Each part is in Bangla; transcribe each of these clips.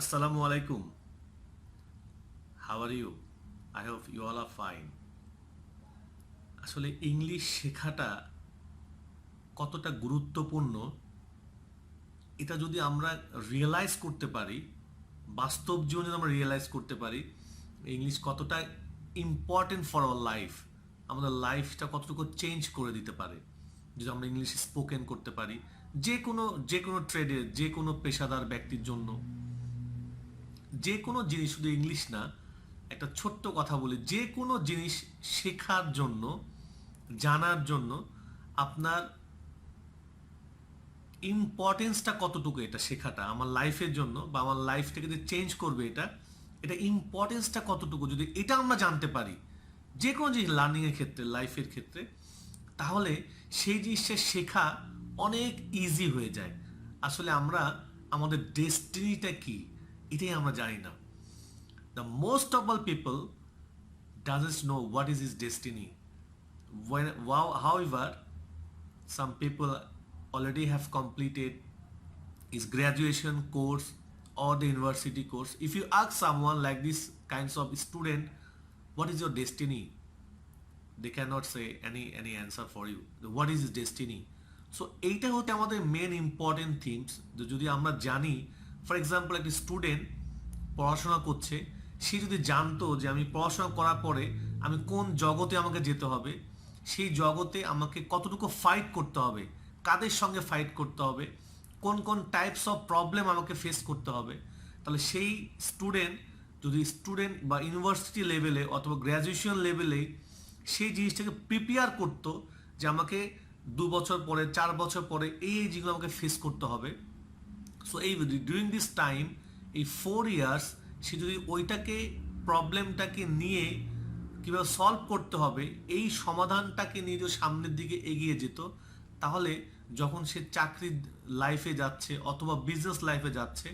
Assalamu alaikum. How are you? I hope you all are fine. আসলে ইংলিশ শেখাটা কতটা গুরুত্বপূর্ণ এটা যদি আমরা রিয়েলাইজ করতে পারি, বাস্তব জীবনে যদি আমরা রিয়েলাইজ করতে পারি ইংলিশ কতটা ইম্পর্টেন্ট ফর আওয়ার লাইফ, আমাদের লাইফটা কতটুকু চেঞ্জ করে দিতে পারে যদি আমরা ইংলিশ স্পোকেন করতে পারি যে কোনো ট্রেডে, যে কোনো পেশাদার ব্যক্তির জন্য, যে কোনো জিনিস, শুধু ইংলিশ না, একটা ছোট্ট কথা বলি, যে কোনো জিনিস শেখার জন্য, জানার জন্য আপনার ইম্পর্টেন্সটা কতটুকু, এটা শেখাটা আমার লাইফের জন্য বা আমার লাইফটাকে যে চেঞ্জ করবে, এটা ইম্পর্টেন্সটা কতটুকু, যদি এটা আমরা জানতে পারি যে কোনো জিনিস লার্নিংয়ের ক্ষেত্রে, লাইফের ক্ষেত্রে, তাহলে সেই জিনিসটা শেখা অনেক ইজি হয়ে যায়। আসলে আমরা আমাদের ডেস্টিনিটা কি এটাই আমরা জানি না। The most of all people doesn't know what is his destiny. However, some people already have completed his graduation course or the university course. If you ask someone like this kinds of student, what is your destiny? They cannot say any answer for you. What is his destiny? So এইটা হতে আমাদের মেন ইম্পর্টেন্ট থিংস। যদি আমরা জানি, ফর এক্সাম্পল একটি স্টুডেন্ট পড়াশোনা করছে, সে যদি জানতো যে আমি পড়াশোনা করার পরে আমি কোন জগতে আমাকে যেতে হবে, সেই জগতে আমাকে কতটুকু ফাইট করতে হবে, কাদের সঙ্গে ফাইট করতে হবে, কোন কোন টাইপস অফ প্রবলেম আমাকে ফেস করতে হবে, তাহলে সেই স্টুডেন্ট বা ইউনিভার্সিটি লেভেলে অথবা গ্র্যাজুয়েশন লেভেলে সেই জিনিসটাকে প্রিপেয়ার করতো যে আমাকে 2 বছর পরে, 4 বছর পরে এই যেগুলো আমাকে ফেস করতে হবে। সো এই ডিউরিং দিস টাইম, এই 4 ইয়ার্স, সে যদি ওইটাকে, প্রবলেমটাকে নিয়ে কীভাবে সলভ করতে হবে, এই সমাধানটাকে নিয়ে যদি সামনের দিকে এগিয়ে যেত, তাহলে যখন সে চাকরির লাইফে যাচ্ছে অথবা বিজনেস লাইফে যাচ্ছে,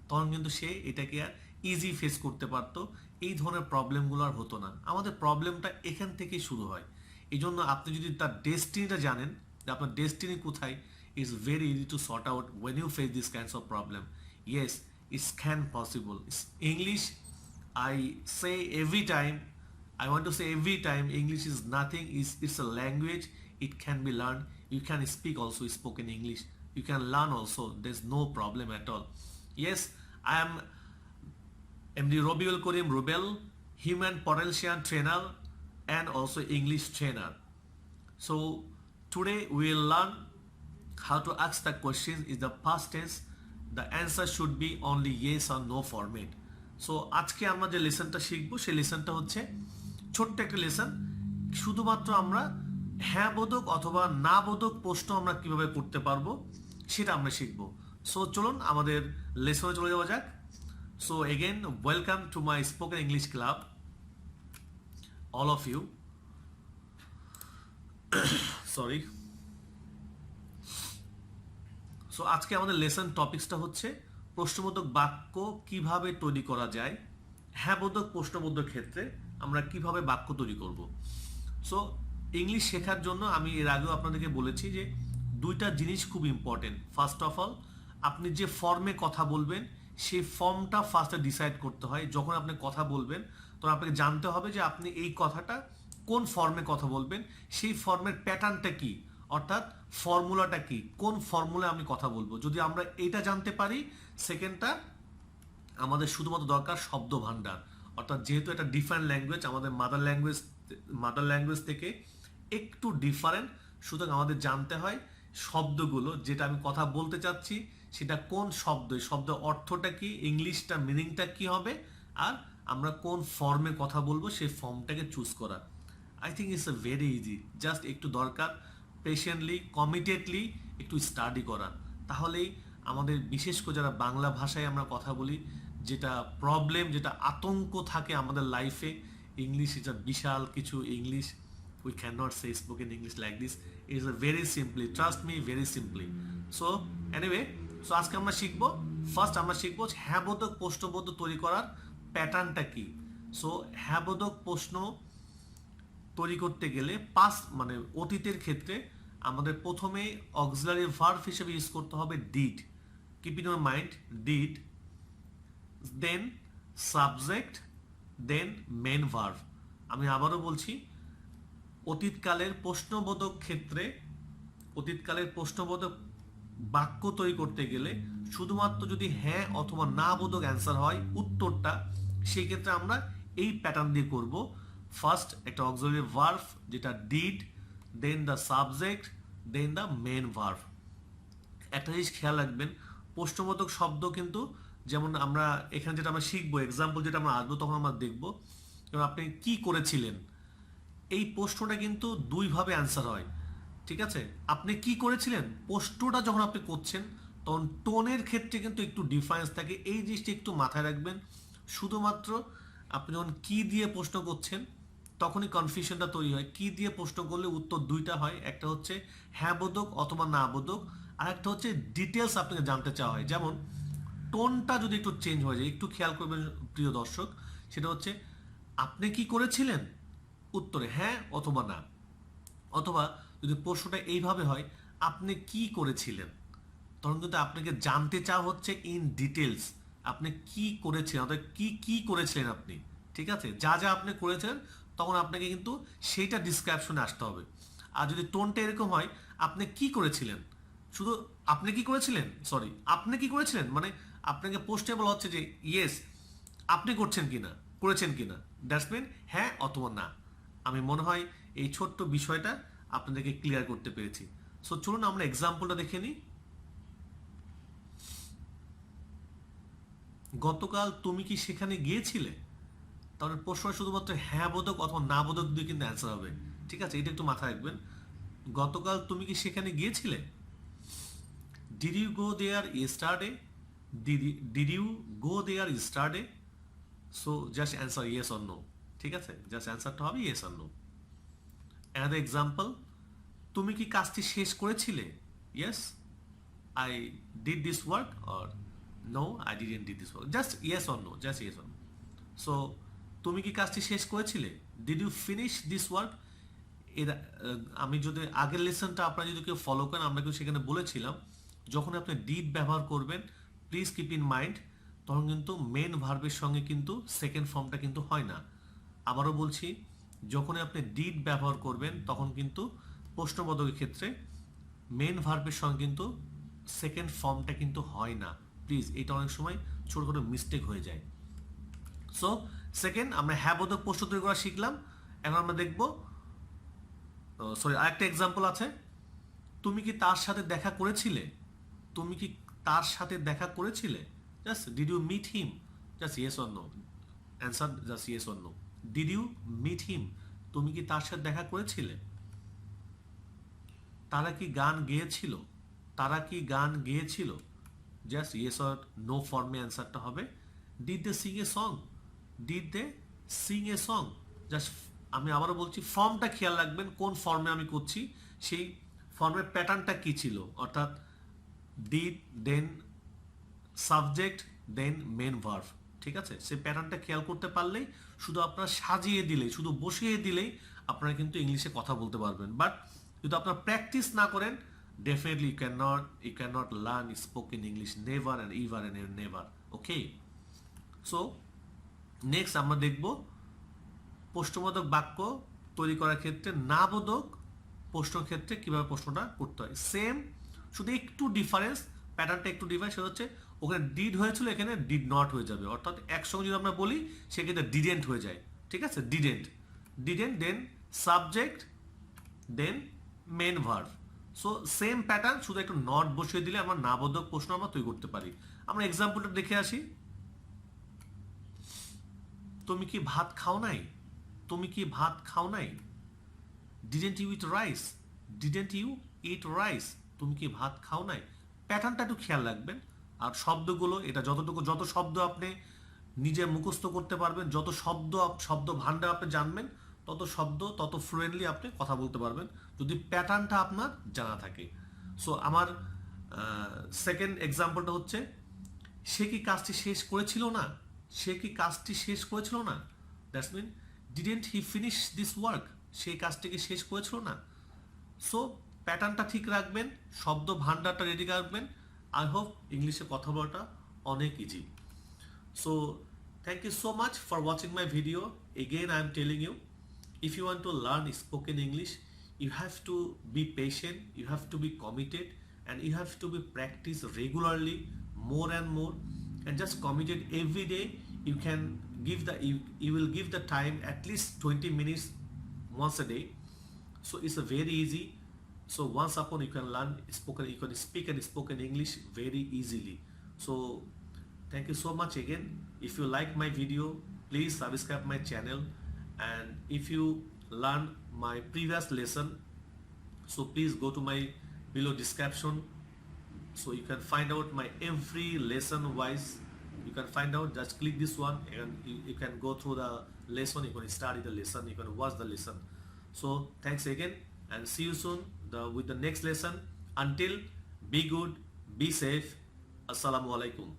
তখন কিন্তু সে এটাকে আর ইজি ফেস করতে পারতো, এই ধরনের প্রবলেমগুলো আর হতো না। আমাদের প্রবলেমটা এখান থেকেই শুরু হয়। এই জন্য আপনি যদি তার ডেস্টিনিটা জানেন, যে আপনার ডেস্টিনি কোথায়, it's very easy to sort out when you face this kinds of problem. Yes, it's can possible. English, I say every time, I want to say every time, English is nothing, it's a language, it can be learned. You can speak also spoken English, you can learn also, there's no problem at all. Yes, I am MD Robiul Karim Rubel, human potential trainer and also English trainer. So today we will learn how to ask the questions in the past tense. The answer should be only yes or no format. So আজকে আমরা যে লেসনটা শিখবো, সেই লেসনটা হচ্ছে ছোট্ট একটা লেসন। শুধুমাত্র আমরা হ্যাঁ বোধক অথবা না বোধক প্রশ্ন আমরা কিভাবে করতে পারবো সেটা আমরা শিখবো। সো চলুন আমাদের লেসনে চলে যাওয়া যাক। So again, welcome to my spoken English club, all of you. Sorry. So আজকে আমাদের লেসন টপিকসটা হচ্ছে প্রশ্নবোধক বাক্য কিভাবে তৈরি করা যায়, হ্যাঁ বোধক প্রশ্নবোধক ক্ষেত্রে আমরা কিভাবে বাক্য তৈরি করব। সো ইংলিশ শেখার জন্য আমি এর আগেও আপনাদেরকে বলেছি যে দুইটা জিনিস খুব ইম্পর্টেন্ট। ফার্স্ট অফ অল, আপনি যে ফর্মে কথা বলবেন সেই ফর্মটা ফার্স্টে ডিসাইড করতে হয়। যখন আপনি কথা বলবেন তখন আপনাকে জানতে হবে যে আপনি এই কথাটা কোন ফর্মে কথা বলবেন, সেই ফর্মের প্যাটার্নটা কি, অর্থাৎ ফর্মুলাটা কি, কোন ফর্মুলায় আমি কথা বলবো। যদি আমরা এটা জানতে পারি, সেকেন্ডটা আমাদের শুধুমাত্র দরকার শব্দ ভাণ্ডার, অর্থাৎ যেহেতু এটা ডিফারেন্ট ল্যাঙ্গুয়েজ, আমাদের মাদার ল্যাঙ্গুয়েজ থেকে একটু ডিফারেন্ট, সুতরাং আমাদের জানতে হয় শব্দগুলো, যেটা আমি কথা বলতে চাচ্ছি সেটা কোন শব্দ, শব্দ অর্থটা কি, ইংলিশটা মিনিংটা কি হবে, আর আমরা কোন ফর্মে কথা বলবো সেই ফর্মটাকে চুজ করা। I think it's a very easy, just একটু দরকার পেশেন্টলি, কমিটেডলি একটু স্টাডি করা। তাহলেই আমাদের, বিশেষ করে যারা বাংলা ভাষায় আমরা কথা বলি, যেটা প্রবলেম, যেটা আতঙ্ক থাকে আমাদের লাইফে, ইংলিশ এটা বিশাল কিছু, English we can not say spoken English like this, it's a very simply, trust me, very simply. So anyway, so আজকে আমরা শিখবো, ফার্স্ট আমরা শিখবো হ্যাঁবোধক প্রশ্নবোধক তৈরি করার প্যাটার্নটা কি। সো হ্যাঁবোধক প্রশ্ন তৈরি করতে গেলে পাস্ট মানে অতীতের ক্ষেত্রে আমাদের প্রথমে অক্সিলারি ভার্ব হিসেবে ইউজ করতে হবে did. Keep in your mind, did then subject, then main verb. আমি আবারও বলছি, অতীতকালের প্রশ্নবোধক ক্ষেত্রে, অতীতকালের প্রশ্নবোধক বাক্য তৈরি করতে গেলে শুধুমাত্র যদি হ্যাঁ অথবা না বোধক অ্যান্সার হয় উত্তরটা, সেই ক্ষেত্রে আমরা এই প্যাটার্ন দিয়ে করব। ফার্স্ট একটা অক্সিলারি ভার্ব যেটা did, then the subject, then the main verb. একটা জিনিস খেয়াল রাখবেন, প্রশ্নবোধক শব্দ কিন্তু, যেমন আমরা এখানে যেটা আমরা শিখবো, এক্সাম্পল যেটা আমরা আসবো তখন আমরা দেখবো, যেমন আপনি কি করেছিলেন, এই প্রশ্নটা কিন্তু দুইভাবে অ্যান্সার হয়। ঠিক আছে, আপনি কি করেছিলেন প্রশ্নটা যখন আপনি করছেন তখন টোনের ক্ষেত্রে কিন্তু একটু ডিফারেন্স থাকে, এই জিনিসটা একটু মাথায় রাখবেন। শুধুমাত্র আপনি যখন কি দিয়ে প্রশ্ন করছেন তখনই কনফিউশনটা তৈরি হয়। কি দিয়ে প্রশ্ন করলে উত্তর দুইটা হয়, একটা হচ্ছে হ্যাঁ বোধক অথবা না বোধক, আর একটা হচ্ছে ডিটেলস আপনাকে জানতে চাওয়া হয়। যেমন টোনটা যদি একটু চেঞ্জ হয়ে যায়, একটু খেয়াল করবেন প্রিয় দর্শক, সেটা হচ্ছে আপনি কি করেছিলেন, উত্তরে হ্যাঁ অথবা না। অথবা যদি প্রশ্নটা এইভাবে হয় আপনি কি করেছিলেন, তখন কিন্তু আপনাকে জানতে চাওয়া হচ্ছে ইন ডিটেলস আপনি কি করেছিলেন, অর্থাৎ কি কি করেছিলেন আপনি। ঠিক আছে, যা যা আপনি করেছিলেন তখন আপনাকে কিন্তু সেইটা ডিসক্রিপশনে আসতে হবে। আর যদি টোনটা এরকম হয় আপনি কি করেছিলেন, শুধু আপনি কি করেছিলেন, সরি আপনি কি করেছিলেন, মানে আপনাকে প্রশ্নে বলা হচ্ছে যে ইয়েস আপনি করছেন কিনা, করেছেন কিনা, দ্যাটস মিন হ্যাঁ অথবা না। আমি মনে হয় এই ছোট্ট বিষয়টা আপনাদেরকে ক্লিয়ার করতে পেরেছি। সো চলুন আমরা এক্সাম্পলটা দেখে নিই। গতকাল তুমি কি সেখানে গিয়েছিলে, তাহলে প্রশ্ন শুধুমাত্র হ্যাঁ বোধক অথবা না বোধক দিয়ে কিন্তু অ্যান্সার হবে। ঠিক আছে, এটা একটু মাথায় রাখবেন। গতকাল তুমি কি সেখানে গিয়েছিলে, did you go there yesterday, did you go there yesterday. So just answer yes or no. ঠিক আছে, জাস্ট অ্যান্সারটা হবে yes or no. Another example, তুমি কি কাজটি শেষ করেছিলে, yes I did this work, or no I didn't did this work. Just yes or no, just yes or no. So তুমি কি কাজটি শেষ করেছিলে, did you finish this work. এর আমি যদি আগের লেসনটা আপনারা যদি কেউ ফলো করেন, আমরা কিন্তু সেখানে বলেছিলাম যখন আপনি ডিড ব্যবহার করবেন প্লিজ কিপ ইন মাইন্ড তখন কিন্তু মেন ভার্বের সঙ্গে কিন্তু সেকেন্ড ফর্মটা কিন্তু হয় না। আবারও বলছি, যখনই আপনি ডিড ব্যবহার করবেন তখন কিন্তু প্রশ্নবোধকের ক্ষেত্রে মেন ভার্বের সঙ্গে কিন্তু সেকেন্ড ফর্মটা কিন্তু হয় না। প্লিজ, এটা অনেক সময় ছোটখাটো মিস্টেক হয়ে যায়। সো সেকেন্ড আমরা হ্যাঁ বোধক প্রশ্ন তৈরি করা শিখলাম। এখন আমরা দেখব, সরি আরেকটা এক্সাম্পল আছে, তুমি কি তার সাথে দেখা করেছিলে, তুমি কি তার সাথে দেখা করেছিলে, just did you meet him, just yes or no, answer just yes or no. Did you meet him, তুমি কি তার সাথে দেখা করেছিলে। তারা কি গান গেয়েছিল, তারা কি গান গেয়েছিল, জাস্ট ইয়েস অর নো ফর্মে অ্যান্সারটা হবে। Did they sing a song, did they sing a song. Just আমি আবারও বলছি, ফর্মটা খেয়াল রাখবেন কোন ফর্মে আমি করছি, সেই ফর্মের প্যাটার্নটা কি ছিল, অর্থাৎ did then subject then main verb. ঠিক আছে, সেই প্যাটার্নটা খেয়াল করতে পারলেই, শুধু আপনারা সাজিয়ে দিলেই, শুধু বসিয়ে দিলেই আপনারা কিন্তু ইংলিশে কথা বলতে পারবেন। বাট যদি আপনারা প্র্যাকটিস না করেন, definitely you can not learn spoken English, never and ever and never. Okay, so next আমরা দেখব প্রশ্নবোধক বাক্য তৈরি করার ক্ষেত্রে না বোধক প্রশ্ন ক্ষেত্রে কিভাবে প্রশ্নটা করতে হয়। সেম, শুধু একটু ডিফারেন্স, প্যাটার্নটা একটু ডিফারেন্স, সেটা হচ্ছে ওখানে ডিড হয়েছিল এখানে ডিড নট হয়ে যাবে, অর্থাৎ একসঙ্গে যদি আমরা বলি সেক্ষেত্রে ডিডেন্ট হয়ে যায়। ঠিক আছে, didn't, didn't then subject then main verb. So same pattern, শুধু একটু নট বসিয়ে দিলে আমরা না বোধক প্রশ্ন আমরা তৈরি করতে পারি। আমরা এক্সাম্পলটা দেখে আসি। তুমি কি ভাত খাও নাই, তুমি কি ভাত খাও নাই, didn't you eat rice, didn't you eat rice, তুমি কি ভাত খাও নাই। প্যাটার্নটা একটু খেয়াল রাখবেন। আর শব্দগুলো, এটা যত শব্দ আপনি নিজে মুখস্থ করতে পারবেন, যত শব্দ ভান্ডার আপনি জানবেন, তত ফ্লুয়েন্টলি আপনি কথা বলতে পারবেন, যদি প্যাটার্নটা আপনার জানা থাকে। সো আমার সেকেন্ড এক্সাম্পলটা হচ্ছে, সে কি কাজটি শেষ করেছিল না, সে কি কাজটি শেষ করেছিল না, that's mean didn't he finish this work, সেই কাজটিকে শেষ করেছিল না। সো প্যাটার্নটা ঠিক রাখবেন, শব্দ ভান্ডারটা রেডি রাখবেন। আই হোপ ইংলিশে কথা বলাটা অনেক easy. So thank you so much for watching my video. Again, I am telling you, if you want to learn spoken English, you have to be patient, you have to be committed, and you have to be practice regularly, more and more, and just committed every day. You can give the you will give the time at least 20 minutes once a day. So it's a very easy. So once upon you can learn spoken, you can speak and spoken English very easily. So thank you so much again. If you like my video, please subscribe my channel, and if you learn my previous lesson, so please go to my below description, so you can find out my every lesson wise. You can find out, just click this one, and you can go through the lesson, you can study the lesson, you can watch the lesson. So thanks again, and see you soon with the next lesson. Until, be good, be safe. Assalamu alaikum.